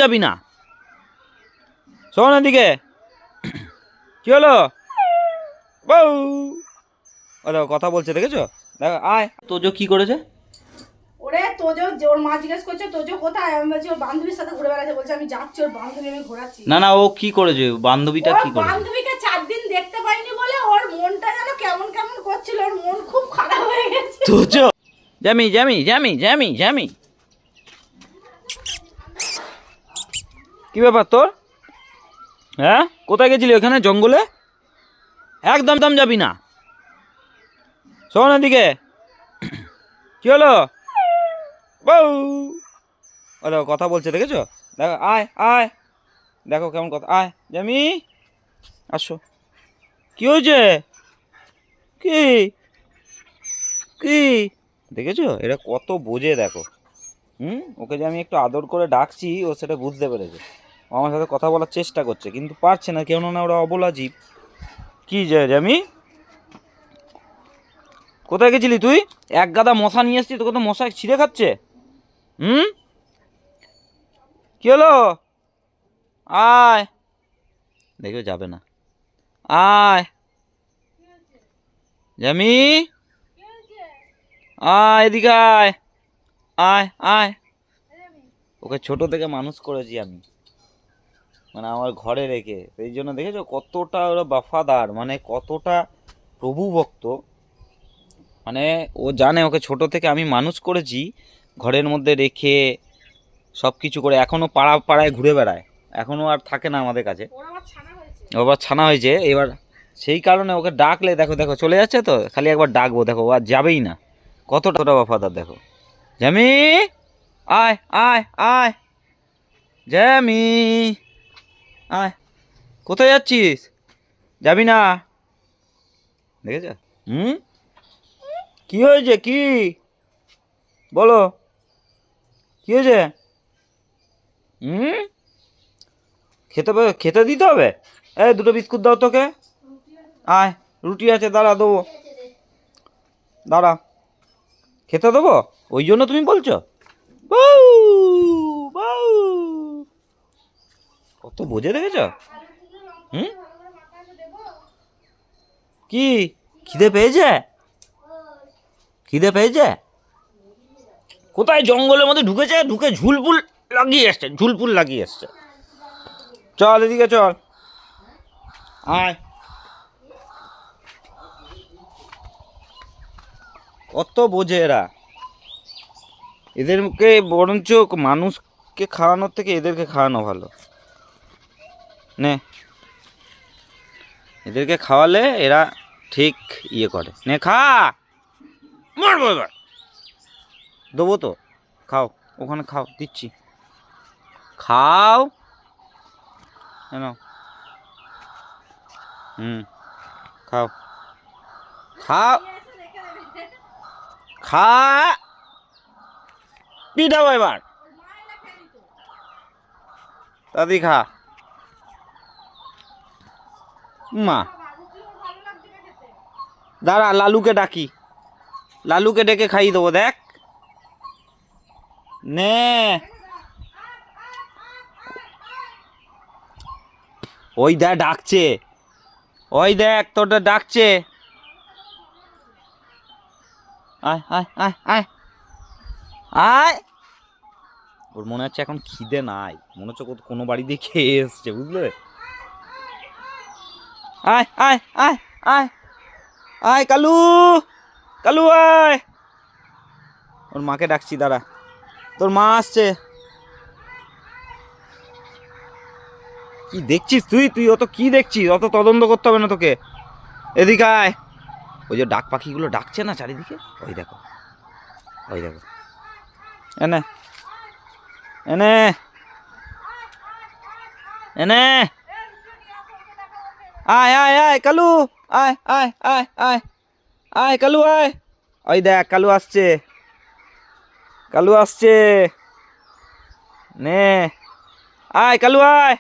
যাবি না, শোন এদিকে। কি হলো? বউ কথা বলছে, দেখেছো? দেখো, আয়। তোজো কি করেছে? ওরে তোজো, ওর মা জিজ্ঞেস করছে তোজো কোথায়, আমি বলছি ওর বান্ধবীর সাথে ঘুরে বেড়াচ্ছে, বলছে আমি যাচ্ছি ওর বান্ধবী আমি ঘোরাচ্ছি। না না, ও কি করেছে? বান্ধবীটা কি করেছে? বান্ধবীকে 4 দিন দেখতে পাইনি বলে ওর মনটা যেন কেমন কেমন করছিল, ওর মন খুব খারাপ হয়ে গেছে। তোজো, জামি জামি জামি জামি জামি, কি ব্যাপার তোর? হ্যাঁ, কোথায় গেছিলি? ওখানে জঙ্গলে? একদম দম যাবি না, শোন এদিকে। কি হলো? বউ কথা বলছে, দেখেছো? দেখো, আয় আয়, দেখো কেমন কথা। আয় জামি, আসো। কি হয়েছে? কি কি দেখেছো? এরা কত বোঝে দেখো। ওকে যে আমি একটু আদর করে ডাকছি, ও সেটা বুঝতে পেরেছে। ও আমার সাথে কথা বলার চেষ্টা করছে, কিন্তু পারছে না, কেননা ওরা অবলা জীব। কি যায় জামি, কোথায় গেছিলি তুই? এক গাদা মশা নিয়ে এসছিস, তোকে তো মশা ছিঁড়ে খাচ্ছে। কি হলো? আয়, দেখো যাবে না। আয় জামি, আয় এদিকে আয়, আয় আয়। ওকে ছোট থেকে মানুষ করেছি আমি, মানে আমার ঘরে রেখে। এই জন্য দেখেছো কতটা ওরা বাফাদার, মানে কতটা প্রভু ভক্ত। মানে ও জানে ওকে ছোট থেকে আমি মানুষ করেছি, ঘরের মধ্যে রেখে সব কিছু করে। এখনও পাড়া পাড়ায় ঘুরে বেড়ায়, এখনও আর থাকে না আমাদের কাছে। ও আবার ছানা হয়েছে এবার, সেই কারণে ওকে ডাকলে দেখো দেখো চলে যাচ্ছে। তো খালি একবার ডাকবো, দেখো ও আর যাবেই না। কতটা বাফাদার দেখো। জামি, আয় আয় আয়, জামি আয়। কোথায় যাচ্ছিস? যাবি না, দেখেছ? কি হয়েছে? কি বলো, কি হয়েছে? খেতে খেতে দিতে হবে? এই দুটো বিস্কুট দাও তোকে। আয়, রুটি আছে, দাঁড়া দেবো, দাঁড়া, খেতে দেবো। ওই জন্য তুমি বলছো? বউ বউ, কত বোঝে, দেখেছ? কি খিদে পেয়েছে? খিদে পেয়েছে? কোথায় জঙ্গলের মধ্যে ঢুকেছে, ঢুকে ঝুলপুল লাগিয়ে এসছে, ঝুলপুল লাগিয়ে এসছে। চল এদিকে চল, আয়। কত বোঝে এরা, এদেরকে বরঞ্চ মানুষকে খাওয়ানোর থেকে এদেরকে খাওয়ানো ভালো। নে, এদেরকে খাওয়ালে এরা ঠিক ইয়ে করে। নে খা, মরবো এবার, দেবো তো, খাও, ওখানে খাও, দিচ্ছি, খাও। কেন? খাও, খাও, খা, পিঠাও এবার, তাদি খা। মা, দাঁড়া, লালুকে ডাকি, লালুকে ডেকে খাইয়ে দেবো, দেখ। নে, ওই দেখ ডাকছে, ওই দেখ তোরটা ডাকছে। আয় আয় আয় আয় আয়। ওর মনে হচ্ছে এখন খিদে নাই, মনে হচ্ছে কোনো বাড়ি দিয়ে খেয়ে এসছে, বুঝলে? আয় আয় আয় আয় আয়, কালু, কালু আয়। ওর মাকে ডাকছি, দাঁড়া, তোর মা আসছে। কি দেখছিস তুই? তুই অত কি দেখছিস? অত তদন্ত করতে হবে না তোকে, এদিকে আয়। ওই যে ডাক পাখিগুলো ডাকছে না চারিদিকে, ওই দেখো, ওই দেখো, এনে এনে এনে, আয় আয় আয় কালু, আয় আয় আয় আয় আয় কালু আয়। ওই দেখ কালু আসছে, কালু আসছে, নে, আয় কালু আয়,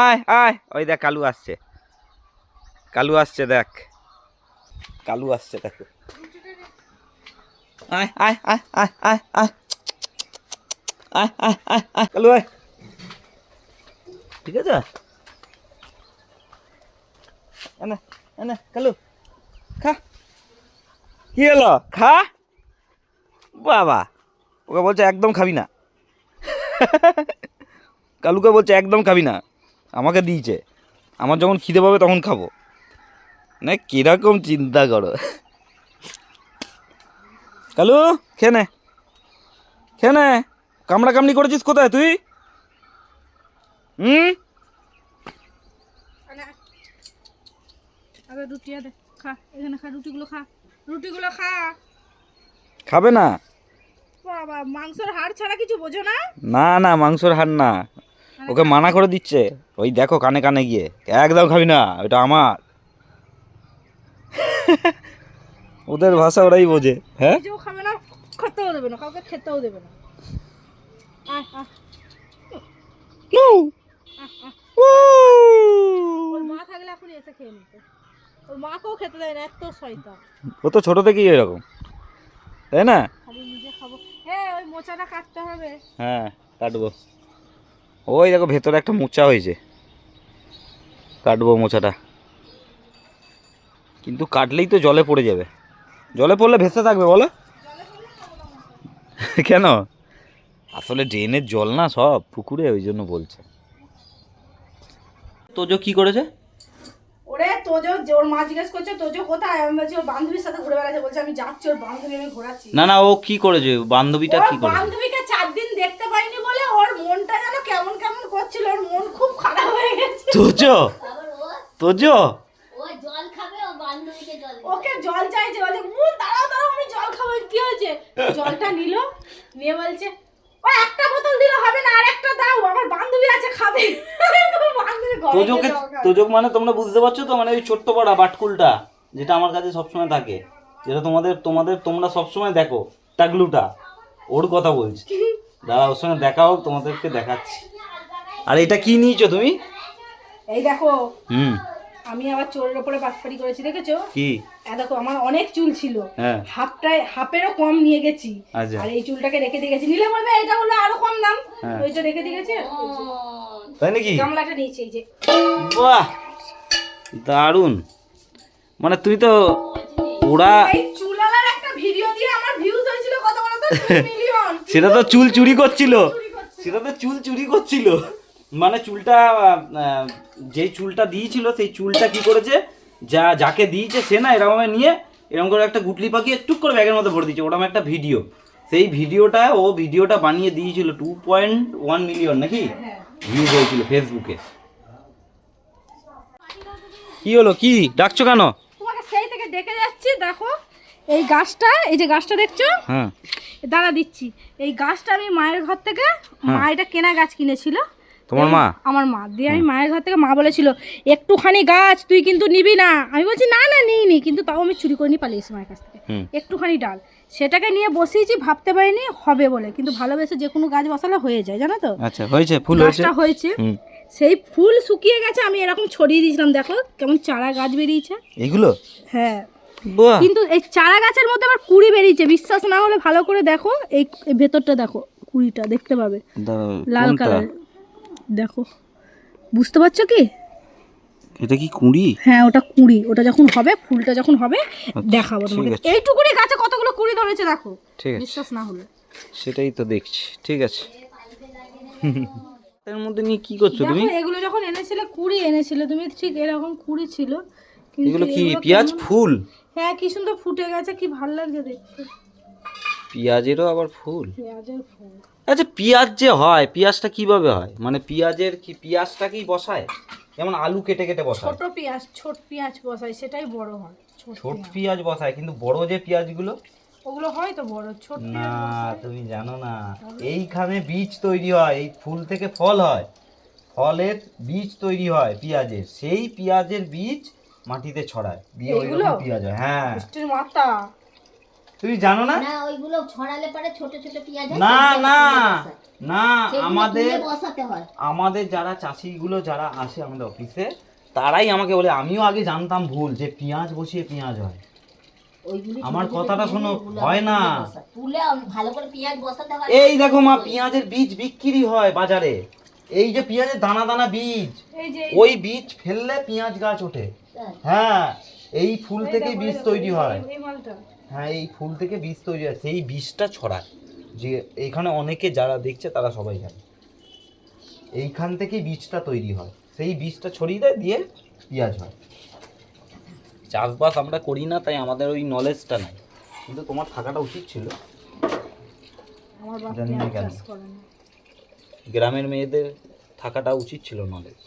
আয় আয়। ওই দেখ কালু আসছে, কালু আসছে, দেখ কালু আসছে, দেখো। আয় আয় আয় আয় আয় আয় আয় আয় আয় আয়, কালু আয়, ঠিক আছে? এনে এনে কালু খা। কি হলো? খা। বাবা, ওকে বলছে একদম খাবি না। কালুকে বলছে একদম খাবি না, আমাকে দিয়েছে। আমার যখন খিদে পাবে তখন খাবো। না কিরকম চিন্তা করো। কালু খেয়ে নে, খেয়ে নে। কামড়া কামড়ি করেছিস কোথায় তুই? আগে রুটি দে, খা, এখানে খা, রুটিগুলো খা, রুটিগুলো খা। খাবে না? বাবা, মাংসের হাড় ছাড়া কিছু বোঝো না? না না, মাংসর হাড় না। ওকে মানা করে দিচ্ছে, ওই দেখো কানে কানে গিয়ে, একদম খাবি না, ওটা আমার। ওদের ভাষা ওরাই বোঝে। হ্যাঁ, নিজেও খাবে না, খেতেও দেবে না, কাউকে খেতেও দেবে না। আয় আয়, আয়, আয়। ওর মা থাকলে এখন এসে খেয়ে নিত। ওর মাকেও খেতে দেয় না, এত শয়তান। ও তো ছোট থেকেই এরকম, তাই না? খালি নিজে খাবো। হ্যাঁ, ওই মোচাটা কাটতে হবে। হ্যাঁ, কাটবো। ওই দেখো ভেতরে একটা মোচা হয়েছে, কাটবো মোচাটা। কিন্তু কাটলেই তো জলে পড়ে যাবে। জলে পড়লে ভেসে থাকবে বলো? কেন? আসলে ড্রেনের জল না, সব পুকুরে, ওই জন্য বলছে। তোজো কি করেছে? ওরে তোজো, ওর মা জিজ্ঞেস করছে তোজো কোথায়, আমি বলছি ওর বান্ধবীর সাথে ঘুরে বেড়াচ্ছে, বলছে আমি যাচ্ছি ওর বান্ধবী আমি ঘোরাচ্ছি। না না, ও কি করেছে? বান্ধবীটা কি ওর করেছে? বান্ধবীকে 4 দিন দেখতে পাইনি বলে ওর মনটা যেন কেমন কেমন করছিল, ওর মন খুব খারাপ হয়ে গেছে। তোজো, তোজো ওকে জল চাইছে, বলে দাঁড়াও দাঁড়াও আমি জল খাবো। কি হয়েছে? জলটা নিল, নিয়ে বলছে ও একটা বোতল দিলে হবে না, আর একটা দাও, আমার বান্ধবী আছে খাবে। তোজোকে, তোজো মানে তোমরা বুঝতে পারছো তো, মানে ওই ছোট্ট বড়া বাটকুলটা, যেটা আমার কাছে সবসময় থাকে, যেটা তোমরা সবসময় দেখো, টাগলুটা, ওর কথা বলছি। দাঁড়া, ওর সঙ্গে দেখা হোক, তোমাদেরকে দেখাচ্ছি। আর এটা কি নিয়েছো তুমি? এই দেখো, হুম, আমি আবার চোরের উপরে বাটপারি করেছি, দেখেছো? কি? দেখো আমার অনেক চুল ছিল, হ্যাঁ, হাফেরও কম নিয়ে গেছি। আচ্ছা। আর এই চুলটাকে রেখে দিয়ে গেছি, নিলে বলবে এটা হলো আরো কম দাম, হ্যাঁ। ওইটা রেখে দিয়ে গেছে। তাই নাকি? গামলাটা নিয়েছি, এই যে। বাহ, দারুণ। মানে তুমি তো ওরা, এই চুলালার একটা ভিডিও দিয়ে আমার ভিউজ হয়েছিল কত বলো তো? 2 মিলিয়ন। সেটা তো চুল চুরি করছিল, সেটা তো চুল চুরি করছিল। মানে চুলটা, যেই চুলটা দিয়েছিল সেই চুলটা কি করেছে, যাকে দিয়েছে সে না এরকম নিয়ে এরকম করে একটা গুটলি পাকিয়ে টুক করে ব্যাগের মধ্যে ভরে দিয়েছে। ওরকম একটা ভিডিও, সেই ভিডিওটা বানিয়ে দিয়েছিল 2.1 মিলিয়ন নাকি ভিউজ হয়েছিল ফেসবুকে। কি হলো, কি ডাকছো কেন? তোমাকে সেই থেকে ডেকে যাচ্ছি। দেখো এই গাছটা, এই যে গাছটা দেখছো, হ্যাঁ, দাঁড়া দিচ্ছি। এই গাছটা আমি মায়ের ঘর থেকে, মা এটা কেনা গাছ কিনেছিল। তোমার মা? আমার মা দিয়ে, আমি মায়ের ঘর থেকে, মা বলেছিল একটুখানি গাছ তুই কিন্তু নিবি না। আমি বলছি না না নিইনি, কিন্তু তাও আমি চুরি করে নিয়ে পালিয়েছি মায়ের কাছ থেকে একটুখানি ডাল। সেটাকে নিয়ে বসিয়েছি, ভাবতে পারিনি হবে বলে, কিন্তু ভালোবেসে যে কোনো গাছ বসালে হয়ে যায়, জানো তো? আচ্ছা, হয়েছে, ফুল হয়েছে। সেই ফুল শুকিয়ে গেছে, আমি এরকম ছড়িয়ে দিয়েছিলাম, দেখো কেমন চারা গাছ বেরিয়েছে এগুলো। হ্যাঁ, কিন্তু এই চারা গাছের মধ্যে আবার কুড়ি বেরিয়েছে। বিশ্বাস না হলে ভালো করে দেখো, এই ভেতরটা দেখো, কুড়িটা দেখতে পাবে, লাল কালার। দেখো, বুঝতে পারছো কি? এটা কি কুঁড়ি? হ্যাঁ, ওটা কুড়ি। ওটা যখন হবে, ফুলটা যখন হবে দেখাবো তোমাকে। এইটুকুনি গাছে কতগুলো কুড়ি ধরেছে দেখো, বিশ্বাস না হলে। সেটাই তো দেখছি। ঠিক আছে, এর মধ্যে নিয়ে কি করছো তুমি? এগুলো যখন এনেছিলে, কুড়ি এনেছিলে তুমি, ঠিক এরকম কুড়ি ছিল। এগুলো কি পেঁয়াজ ফুল? হ্যাঁ, কি সুন্দর ফুটে গেছে, কি ভালো লাগছে দেখতে। পেঁয়াজেরও আবার ফুল? পেঁয়াজের ফুল। আচ্ছা, পেঁয়াজ যে হয়, পেঁয়াজটা কিভাবে হয়? মানে পেঁয়াজটা কি বসায়, যেমন আলু কেটে কেটে বসায়? ছোট পেঁয়াজ বসায়, সেটাই বড় হয়। ছোট পেঁয়াজ বসায়, কিন্তু বড় যে পেঁয়াজগুলো, ওগুলো হয় তো বড়। ছোট না, তুমি জানো না, এইখানে বীজ তৈরি হয়, এই ফুল থেকে ফল হয়, ফলের বীজ তৈরি হয় পেঁয়াজের, সেই পেঁয়াজের বীজ মাটিতে ছড়ায়, দিয়ে ওইগুলো পেঁয়াজ হয়। হ্যাঁ, মাথা তুমি জানো না? না, ওইগুলো ছড়ালে পরে ছোট ছোট পেঁয়াজ হয়। না না না, বসাতে হয়। আমাদের যারা চাষিগুলো যারা আসে আমাদের অফিসে, তারাই আমাকে বলে, আমিও আগে জানতাম ভুল, যে পেঁয়াজ বসিয়ে পেঁয়াজ হয়। আমার কথাটা শোনো, হয় না, তুলে ভালো করে পেঁয়াজ বসাতে হয়। এই দেখো মা, পেঁয়াজের বীজ বিক্রি হয় বাজারে, এই যে পেঁয়াজের দানা দানা বীজ, এই যে ওই বীজ ফেললে পেঁয়াজ গাছ ওঠে। তাই? হ্যাঁ, এই ফুল এই থেকে দেখো, বীজ এই দেখো, তৈরি হয়। এই মালটা হ্যাঁ, এই ফুল থেকে বীজ তৈরি হয়, সেই বীজটা ছড়ায়। যে এখানে অনেকে যারা দেখছে তারা সবাই জানে এইখান থেকে বীজটা তৈরি হয়, সেই বীজটা ছড়িয়ে দেয়, দিয়ে পেঁয়াজ হয়। চাষবাস আমরা করি না, তাই আমাদের ওই নলেজটা নাই, কিন্তু তোমার থাকাটা উচিত ছিল। আমার বাপ জানি না পেঁয়াজ কেন। চাষ করে না। গ্রামের মেয়েদের থাকাটা উচিত ছিল নলেজ।